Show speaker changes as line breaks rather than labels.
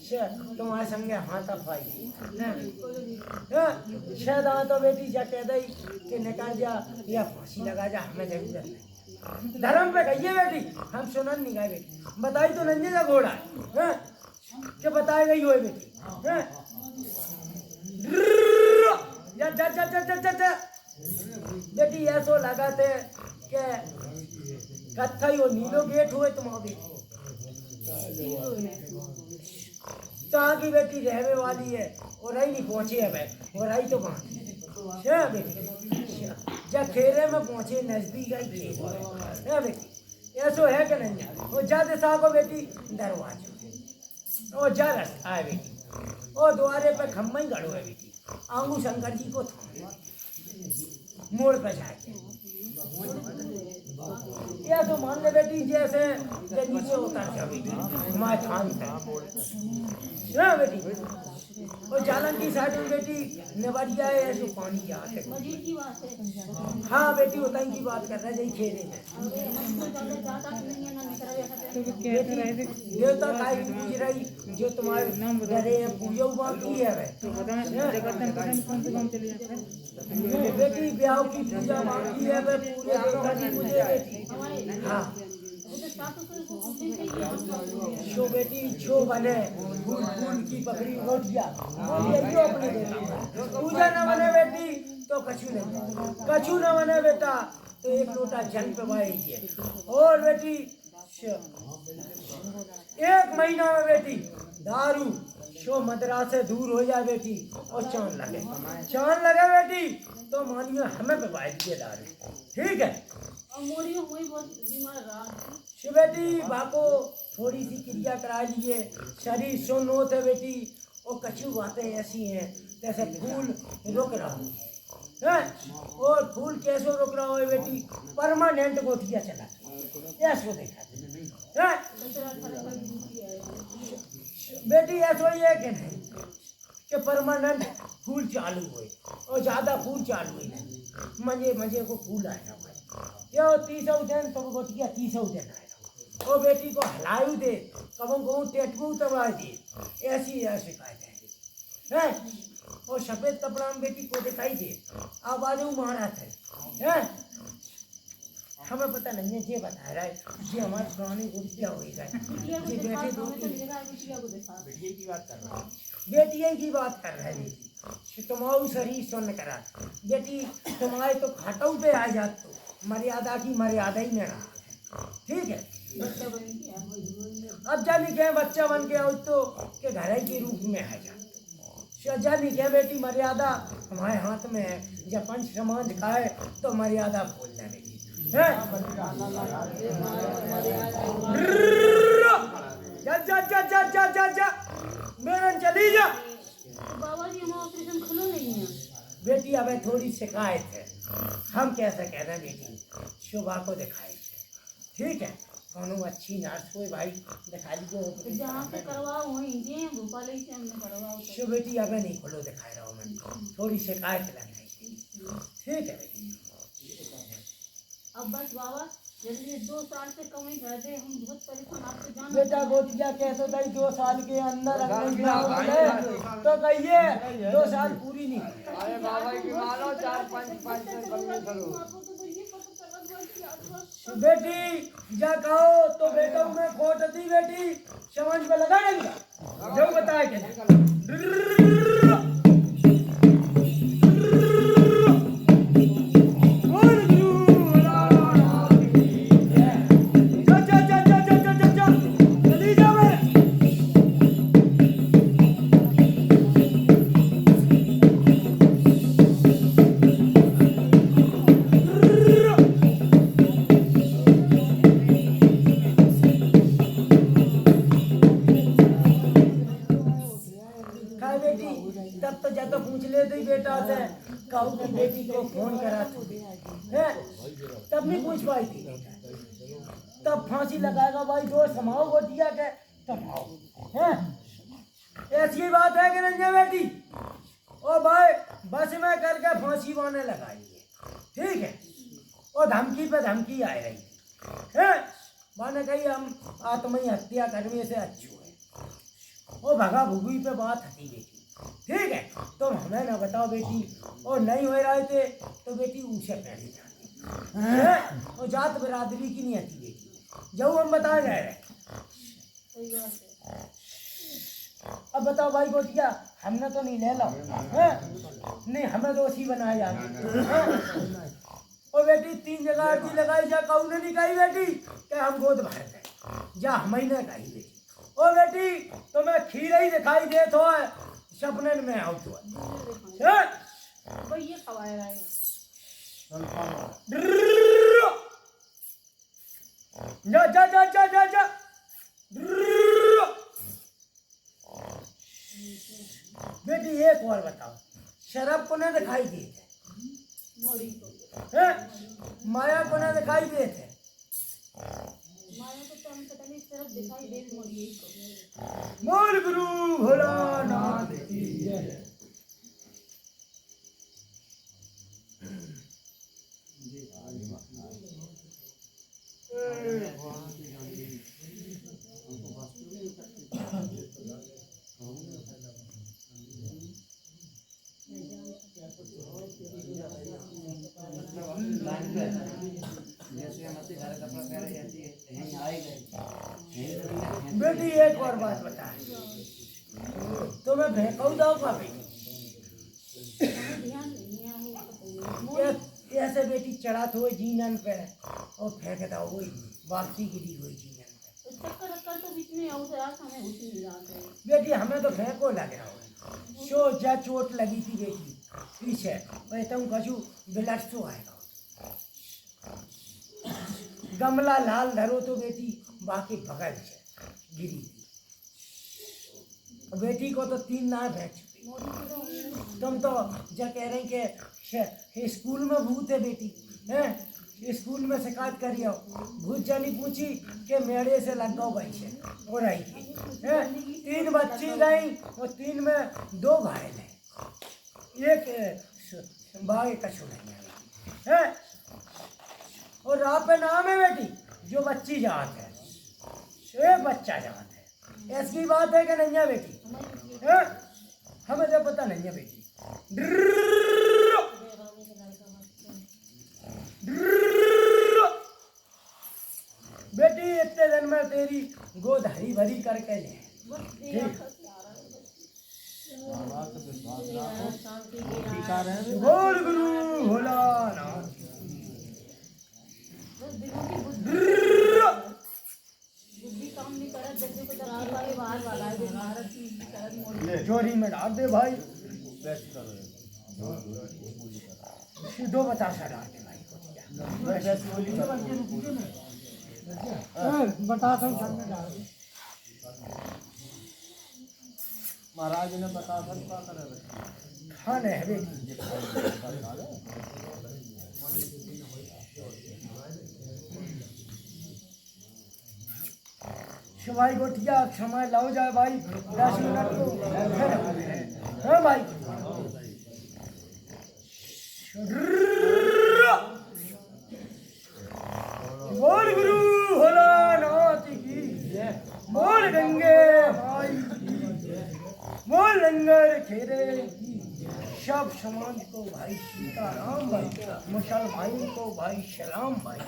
तुम्हारे संगे हाथ अफाई शायद तो बेटी जा कह दई कि निकाल जा या फांसी लगा जा, हमें जरूरत नहीं। धर्म पे कहिए बेटी, हम सुनन नहीं गए बेटी। बताई तो नंजे का घोड़ा है कि बताए गई हो बेटी। जा जा जा जा जा जा बेटी ऐसो लगाते के कत्थई हो नीलो गेट हुए तुम्हारे कहाँ की बेटी रहने वाली है और रही नहीं पहुंचे है भाई, और आई तो कहाँ बेटी जब खेरे में पहुंचे नजदीक आई खेल है बेटी। ऐसो है कि नहीं? वो जा दिशा को बेटी दरवाजा और जा रास्ता है बेटी, और द्वारे पे खम्मा ही गड़ो है बेटी। आंगू शंकर जी को मोड़ पर जाके या तो मान ले बेटी जैसे नीचे उतर जा बेटी हमारे थान से बेटी। और जालन की साइड में बेटी नवरिया है ऐसे पानी के आते। हाँ बेटी उतई की बात कर रहा है खेरे में देवता काई पूज रही जो तुम्हारे डरे पूजो बाकी है बेटी ब्याह की पूजा बाकी है पूरे देवता की पूजे बेटी। हाँ शो बेटी छो बने फूल फूल की पकड़ी रोटिया अपने पूजा न बने बेटी तो कछु न बने बेटा तो एक लोटा जल पे भाई। और बेटी एक महीना में बेटी दारू शो मदरा से दूर हो जाए बेटी और चांद लगे बेटी तो मानियो हमें पे भाई दिए दारू। ठीक है बेटी बाको थोड़ी सी क्रिया करा लीजिए, शरीर सुन्न होते है बेटी। और कछु बातें ऐसी हैं जैसे फूल रुक रहा है और फूल कैसे रुक रहा हो बेटी परमानेंट गोटिया चला ऐसो देखा है बेटी। ऐसो ही है कि नहीं कि परमानेंट फूल चालू हुए और ज्यादा फूल चालू हुए नहीं मजे मजे को फूल आएगा यो 30 दिन तो गोटिया 30 दिन आएगा। और बेटी को हलायू दे कबों को टेटू तबा दे ऐसी शिकायत है। और सफेद कपड़ा में बेटी को दिखाई दे आवाज महाराज है हमें पता नहीं है ये बता रहा है ये हमारे पुरानी गुड़िया हो गए बेटी दो बेटिया की बात कर रहा है बेटी तुम्हारू शरीर सुन करा बेटी तुम्हारे तो खाटों पे आ जात तो मर्यादा की मर्यादा ही में रहा। ठीक है अब जानी क्या बच्चा बन गया तो के घर के रूप में आ जा जानी क्या बेटी मर्यादा हमारे हाथ में है। जब पंच समाज खाए तो मर्यादा भूल जाने की है। जा जा जा जा जा जा जा मेरा चली जा
बाबा जी हम ऑपरेशन खुलो नहीं है
बेटी। अब थोड़ी शिकायत है हम कैसे कह रहे हैं बेटी शोभा को दिखाई ठीक है कौनो अच्छी नर्स कोई भाई दिखा लीजिए
जहाँ से करवाओ वहीं जे भोपाल से हमने करवाओ
शो बेटी अब नहीं खोलो दिखा रहा हूँ मैं थोड़ी शिकायत लगाई। ठीक है बेटी
अब बस बाबा जल्दी 2 साल से कम ही रह गए हम बहुत परेशान आपको जान
बेटा गोटिया कैसे भाई 2 साल के अंदर तो कहिए 2 साल पूरी नहीं
अरे बाबा की मानो 4-5
बेटी जा कहो तो बेटा में खोट दी बेटी समझ में लगा देंगे जो बताए के तब तो जाकर पूछ लेते बेटा से कहूँ की बेटी को फोन करा है तब नहीं पूछ पाई थी तब फांसी लगाएगा भाई दो समाओ गोटिया के तब आओ है ऐसी बात है कि नहीं बेटी। ओ भाई बस में करके फांसी वाने लगाइए ठीक है। और धमकी पे धमकी आ रही है माने कही हम आत्महत्या करने से अच्छू है वो भगा भुगुई पे बात हती बेटी, ठीक है। तुम हमें ना बताओ बेटी, और नहीं हो रहे थे तो बेटी ऊँचे पैसे जाते हैं, वो जात बिरादरी की नहीं आती बेटी, जब हम बता जा रहे।
सही बात है।
अब बताओ भाई गोटिया, हमने तो नहीं ले लो हैं? नहीं, हमें तो उसी बनाया जाते। ओ बेटी 3 जगह अर्जी लगाई जा, कौन ने नहीं कही बेटी कि हम गोद भर गए, जा हमें ने कही बेटी। ओ बेटी तुम्हें खीर ही दिखाई दे तो है, सपने में आओ तो है।
भाई ये खवाया रहा है।
जा जा जा जा जा जा। बेटी एक और बताओ, शराब को ना दिखाई देते
मोड़ी को
हैं? माया को ना दिखाई देते,
माया को तो हम पता नहीं सिर्फ दिखाई दे मोड़ी को।
मोर गुरु भोलानाथ की जय। बेटी एक और बात बता, तुम्हें भेकऊ दो का बेटी,
हमें ध्यान नहीं है वो पता नहीं।
ऐसे बेटी चढ़ात हुए जीनन पे और फेंक दो वही वापसी गिरी हुई जीनन पे।
चक्कर चक्कर तो बीच में आउट रात हमें उठ नहीं जाते हैं।
बेटी हमें तो फेंको लग रहा है, शो जा चोट लगी थी बेटी पीछे, मैं तुम कछु ब्लड तो आएगा, गमला लाल धरो तो बेटी बाकी भगल से गिरी थी। बेटी को तो 3 नाव भेज चुकी।
मोड़ी को तो हमने
तुम तो जा कह रही कि स्कूल में भूत है बेटी हैं, स्कूल में शिकायत करी हो, भूत जानी पूछी कि मेड़े से लग गो भाई से हो रही थी हैं। 3 बच्ची गई और 3 में 2 घायल है, एक बाघ कछु नहीं है। और राह पे नाम है बेटी, जो बच्ची जात है एक बच्चा जात है, ऐसी बात है कि नहीं है बेटी हैं? हमें तो पता नहीं है बेटी। बेटी इतने दिन में तेरी गोद हरी भरी करके ले,
बस दे शांति की
बोल गुरु भोलानाथ।
बस दिलों की बुद्धि काम नहीं करत, जल्दी को जब वाले बाहर वाला है भारत की तरह मोड़ी
चोरी में डाल दे भाई, दो बताशा डाल दे भाई को बता
महाराज ने बता
खाने है बेटी। शिवाई गोटिया समय लाओ जाए भाई, 10 मिनट को हाँ भाई। बोल गुरु भोलानाथ की, बोल गंगे भाई की, बोल लंगर खेरे की, सब समाज को भाई सीताराम भाई, मुसलमान को भाई सलाम भाई।